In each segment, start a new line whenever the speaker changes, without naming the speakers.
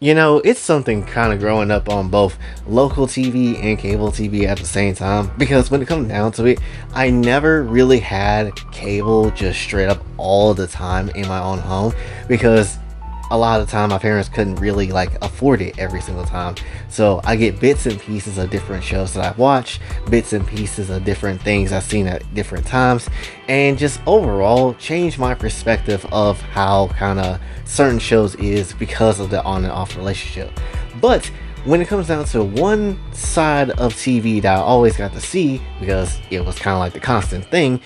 You know, it's something kind of growing up on both local TV and cable TV at the same time, because when it comes down to it, I never really had cable just straight up all the time in my own home, because a lot of the time my parents couldn't really like afford it every single time. So I get bits and pieces of different shows that I've watched, bits and pieces of different things I've seen at different times, and just overall change my perspective of how kind of certain shows is because of the on and off relationship. But when it comes down to one side of TV that I always got to see, because it was kind of like the constant thing,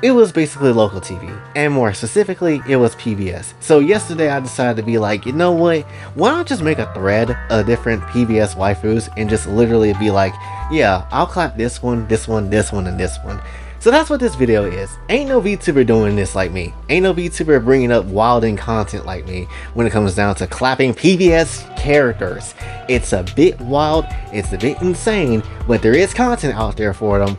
it was basically local TV, and more specifically, it was PBS. So yesterday I decided to be like, you know what, why not just make a thread of different PBS waifus and just literally be like, yeah, I'll clap this one, this one, this one, and this one. So that's what this video is. Ain't no VTuber doing this like me. Ain't no VTuber bringing up wilding content like me when it comes down to clapping PBS characters. It's a bit wild, it's a bit insane, but there is content out there for them,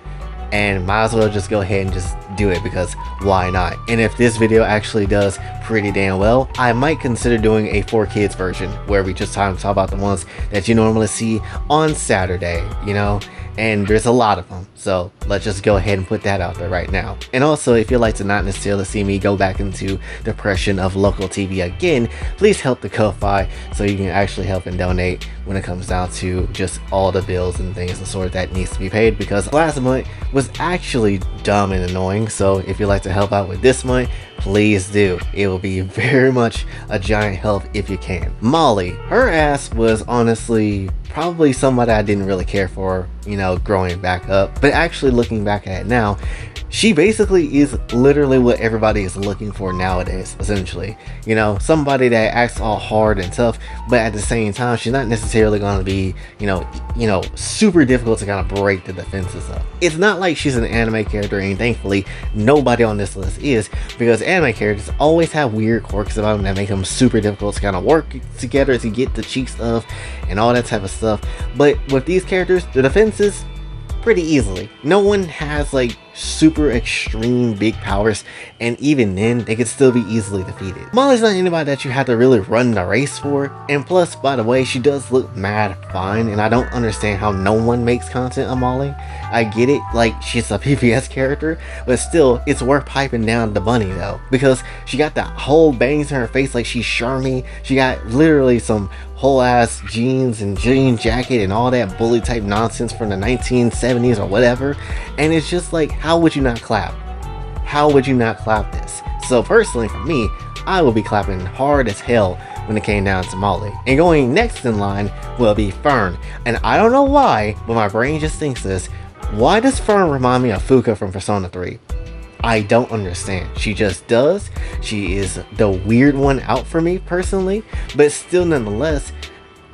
and might as well just go ahead and just do it, because why not? And if this video actually does pretty damn well, I might consider doing a 4Kids version where we just talk about the ones that you normally see on Saturday, you know? And there's a lot of them, so let's just go ahead and put that out there right now. And also, if you'd like to not necessarily see me go back into depression of local TV again, please help the Kofi so you can actually help and donate when it comes down to just all the bills and things and sort that needs to be paid, because last month was actually dumb and annoying. So if you'd like to help out with this month, please do. It will be very much a giant help if you can. Molly, her ass was honestly probably somebody I didn't really care for, you know, growing back up, but actually looking back at it now, she basically is literally what everybody is looking for nowadays, essentially. You know, somebody that acts all hard and tough, but at the same time, she's not necessarily going to be, you know, super difficult to kind of break the defenses of. It's not like she's an anime character, and thankfully, nobody on this list is, because anime characters always have weird quirks about them that make them super difficult to kind of work together to get the cheeks of, and all that type of stuff. But with these characters, the defenses, pretty easily. No one has like super extreme big powers, and even then they could still be easily defeated. Molly's not anybody that you have to really run the race for, and plus, by the way, she does look mad fine, and I don't understand how no one makes content on Molly. I get it, like she's a PBS character, but still it's worth piping down the bunny though, because she got that whole bangs in her face like she's Charmy. She got literally some whole ass jeans and jean jacket and all that bully type nonsense from the 1970s or whatever, and it's just like, how would you not clap? How would you not clap this? So personally for me, I will be clapping hard as hell when it came down to Molly. And going next in line will be Fern. And I don't know why, but my brain just thinks this. Why does Fern remind me of Fuka from Persona 3? I don't understand. She just does. She is the weird one out for me personally, but still nonetheless,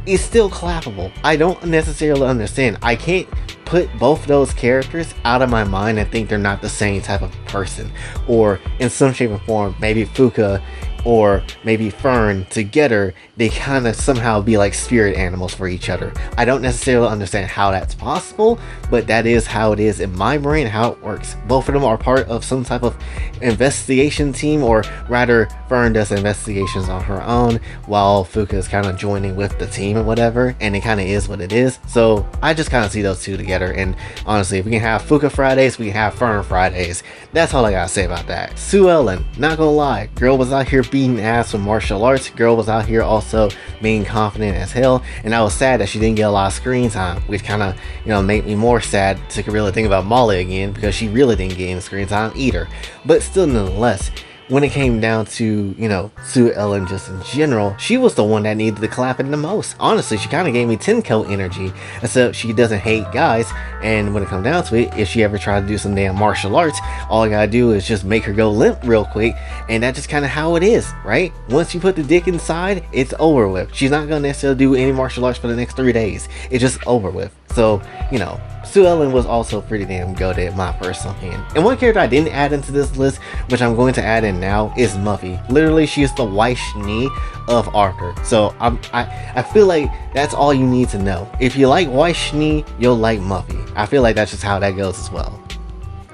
it's still clappable. I don't necessarily understand. I can't put both those characters out of my mind and think they're not the same type of person, or in some shape or form, maybe Fuka or maybe Fern together, they kind of somehow be like spirit animals for each other. I don't necessarily understand how that's possible, but that is how it is in my brain, how it works. Both of them are part of some type of investigation team, or rather Fern does investigations on her own while Fuka is kind of joining with the team or whatever, and it kind of is what it is. So I just kind of see those two together, and honestly, if we can have Fuka Fridays, we can have Fern Fridays. That's all I gotta say about that. Sue Ellen, not gonna lie, girl was out here beating ass with martial arts. Girl was out here also being confident as hell, and I was sad that she didn't get a lot of screen time, which kind of, you know, made me more sad to really think about Molly again, because she really didn't get any screen time either. But still, nonetheless, when it came down to, you know, Sue Ellen just in general, she was the one that needed the clapping the most. Honestly, she kind of gave me Tenko energy, except she doesn't hate guys, and when it comes down to it, if she ever tried to do some damn martial arts, all I gotta do is just make her go limp real quick, and that's just kind of how it is, right? Once you put the dick inside, it's over with. She's not gonna necessarily do any martial arts for the next 3 days. It's just over with. So, you know, Sue Ellen was also pretty damn goated in my personal opinion. And one character I didn't add into this list, which I'm going to add in now, is Muffy. Literally, she is the Waishni of Arthur. So I feel like that's all you need to know. If you like Waishni, you'll like Muffy. I feel like that's just how that goes as well.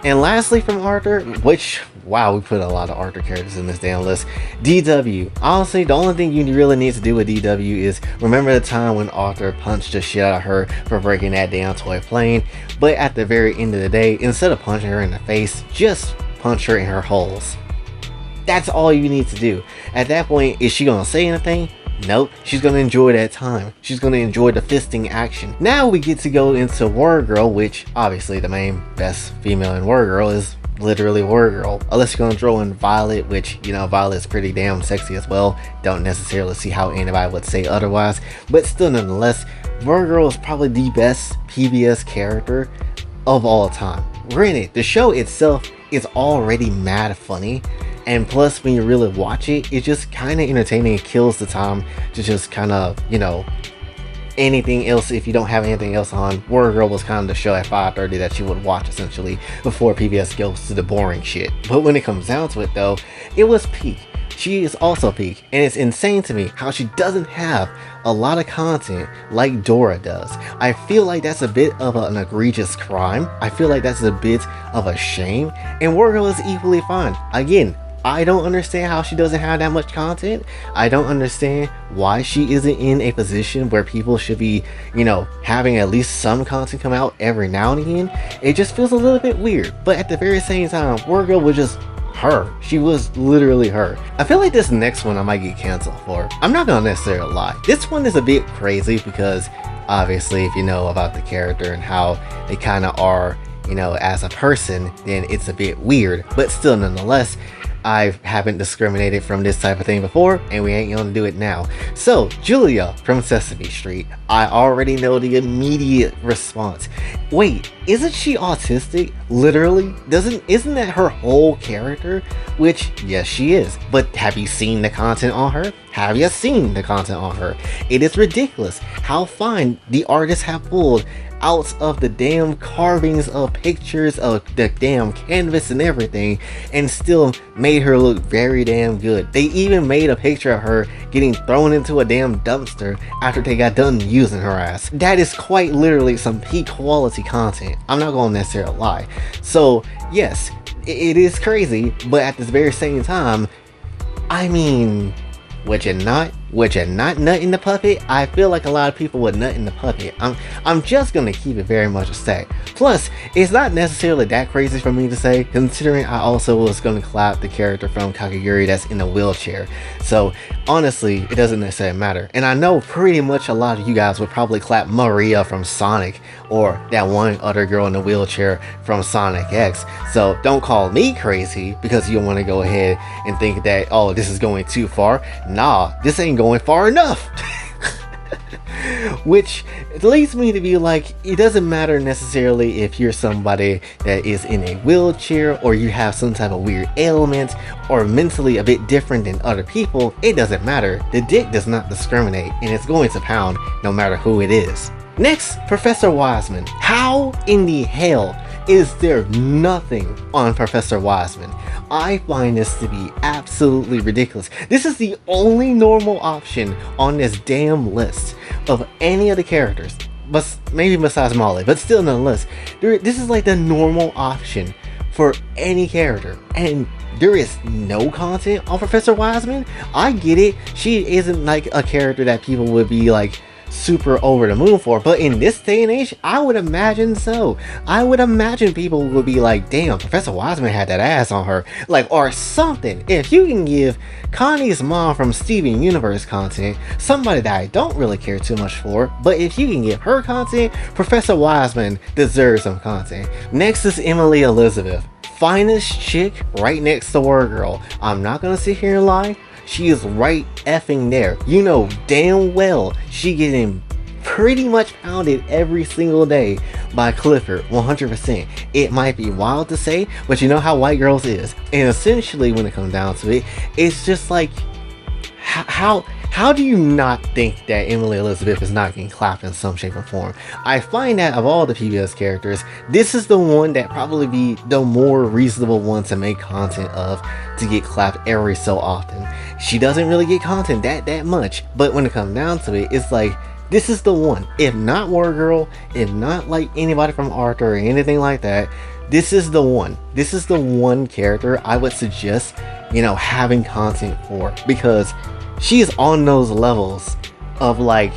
And lastly from Arthur, which wow, we put a lot of Arthur characters in this damn list. DW. Honestly, the only thing you really need to do with DW is remember the time when Arthur punched the shit out of her for breaking that damn toy plane. But at the very end of the day, instead of punching her in the face, just punch her in her holes. That's all you need to do. At that point, is she gonna say anything? Nope, she's gonna enjoy that time. She's gonna enjoy the fisting action. Now we get to go into Word Girl, which obviously the main best female in Word Girl is literally Word Girl. Unless you're gonna throw in Violet, which, you know, Violet's pretty damn sexy as well. Don't necessarily see how anybody would say otherwise. But still, nonetheless, Word Girl is probably the best PBS character of all time. Granted, the show itself is already mad funny. And plus, when you really watch it, it's just kind of entertaining. It kills the time to just kind of, you know, anything else. If you don't have anything else on, Word Girl was kind of the show at 5:30 that you would watch essentially before PBS goes to the boring shit. But when it comes down to it though, it was peak. She is also peak, and it's insane to me how she doesn't have a lot of content like Dora does. I feel like that's a bit of an egregious crime. I feel like that's a bit of a shame, and Word Girl is equally fine. Again, I don't understand how she doesn't have that much content. I don't understand why she isn't in a position where people should be, you know, having at least some content come out every now and again. It just feels a little bit weird. But at the very same time, Word Girl was just her. She was literally her. I feel like this next one I might get canceled for. I'm not gonna necessarily lie. This one is a bit crazy because obviously if you know about the character and how they kind of are, you know, as a person, then it's a bit weird. But still, nonetheless, I haven't discriminated from this type of thing before, and we ain't gonna do it now. So, Julia from Sesame Street. I already know the immediate response. Wait, isn't she autistic? Literally? Isn't that her whole character? Which, yes, she is. But have you seen the content on her? Have you seen the content on her? It is ridiculous how fine the artists have pulled out of the damn carvings of pictures of the damn canvas and everything, and still made her look very damn good. They even made a picture of her getting thrown into a damn dumpster after they got done using her ass. That is quite literally some peak quality content. I'm not gonna necessarily lie. So yes, it is crazy, but at this very same time, I mean, would you not nut in the puppet? I feel like a lot of people would nut in the puppet. I'm just gonna keep it very much a stack. Plus, it's not necessarily that crazy for me to say, considering I also was gonna clap the character from Kakegurui that's in a wheelchair. So honestly, it doesn't necessarily matter. And I know pretty much a lot of you guys would probably clap Maria from Sonic, or that one other girl in the wheelchair from Sonic X. So don't call me crazy because you want to go ahead and think that, oh, this is going too far. Nah, this ain't going far enough. Which leads me to be like, it doesn't matter necessarily if you're somebody that is in a wheelchair, or you have some type of weird ailment, or mentally a bit different than other people. It doesn't matter. The dick does not discriminate, and it's going to pound no matter who it is. Next, Professor Wiseman. How in the hell is there nothing on Professor Wiseman? I find this to be absolutely ridiculous. This is the only normal option on this damn list of any of the characters, but maybe besides Molly, but still nonetheless, this is like the normal option for any character, and there is no content on Professor Wiseman. I get it, she isn't like a character that people would be like super over the moon for, but in this day and age, I would imagine so. I would imagine people would be like, damn, Professor Wiseman had that ass on her, like, or something. If you can give Connie's mom from Steven Universe content, somebody that I don't really care too much for, but if you can give her content, Professor Wiseman deserves some content. Next is Emily Elizabeth. Finest chick right next to Word Girl. I'm not gonna sit here and lie. She is right effing there. You know damn well she getting pretty much pounded every single day by Clifford, 100%. It might be wild to say, but you know how white girls is. And essentially when it comes down to it, it's just like, how do you not think that Emily Elizabeth is not getting clapped in some shape or form? I find that of all the PBS characters, this is the one that probably be the more reasonable one to make content of, to get clapped every so often. She doesn't really get content that much, but when it comes down to it, it's like, This is the one. If not War Girl, if not like anybody from Arthur or anything like that, this is the one. This is the one character I would suggest, you know, having content for, because she's on those levels of like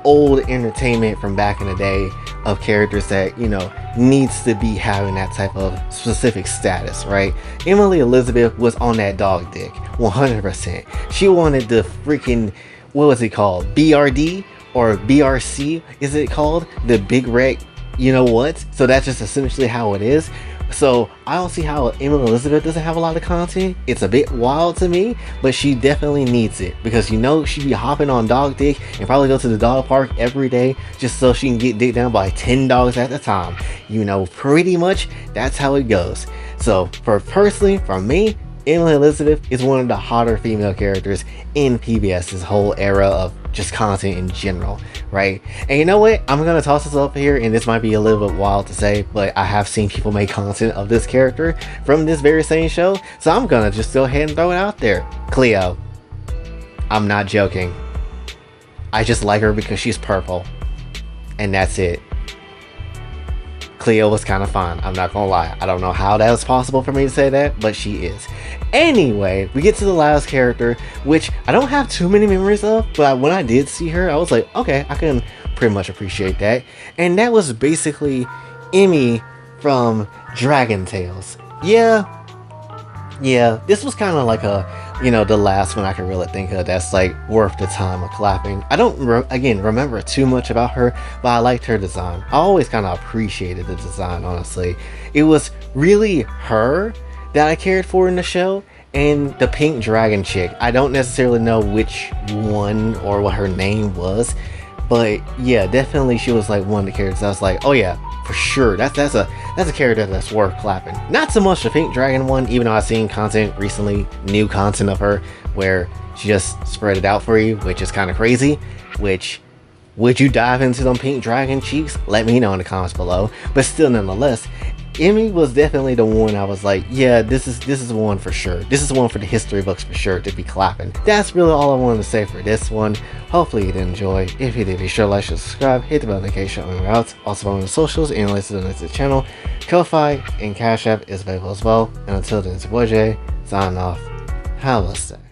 old entertainment from back in the day of characters that, you know, needs to be having that type of specific status, right? Emily Elizabeth was on that dog dick 100%. She wanted the freaking, what was it called, BRD or BRC is it called, the big red, you know what? So that's just essentially how it is. So I don't see how Emily Elizabeth doesn't have a lot of content. It's a bit wild to me, but she definitely needs it, because, you know, she'd be hopping on dog dick and probably go to the dog park every day just so she can get dicked down by 10 dogs at a time. You know, pretty much that's how it goes. So personally, for me, Emily Elizabeth is one of the hotter female characters in PBS's whole era of just content in general, right? And you know what? I'm gonna toss this up here, and this might be a little bit wild to say, but I have seen people make content of this character from this very same show, so I'm gonna just go ahead and throw it out there. Cleo. I'm not joking. I just like her because she's purple, and that's it. Cleo was kind of fun, I'm not gonna lie. I don't know how that was possible for me to say that, but she is. Anyway, we get to the last character, which I don't have too many memories of, but when I did see her, I was like, okay, I can pretty much appreciate that. And that was basically Emmy from Dragon Tales. Yeah, this was kind of like a, you know, the last one I can really think of that's like worth the time of clapping. I don't remember too much about her, but I liked her design. I always kind of appreciated the design, honestly. It was really her that I cared for in the show, and the pink dragon chick. I don't necessarily know which one or what her name was, but yeah, definitely she was like one of the characters I was like, oh yeah, for sure, that's a character that's worth clapping. Not so much the pink dragon one, even though I've seen content recently, new content of her where she just spread it out for you, which is kind of crazy. Which, would you dive into them pink dragon cheeks? Let me know in the comments below. But still, nonetheless, Emmy was definitely the one I was like, yeah, this is one for sure. This is one for the history books for sure to be clapping. That's really all I wanted to say for this one. Hopefully you did enjoy. If you did, be sure to like, share, subscribe, hit the bell notification on your routes. Also follow the socials and links to the channel. Kofi and Cash App is available as well. And until then, it's your boy Jay, signing off. Have a blessed day.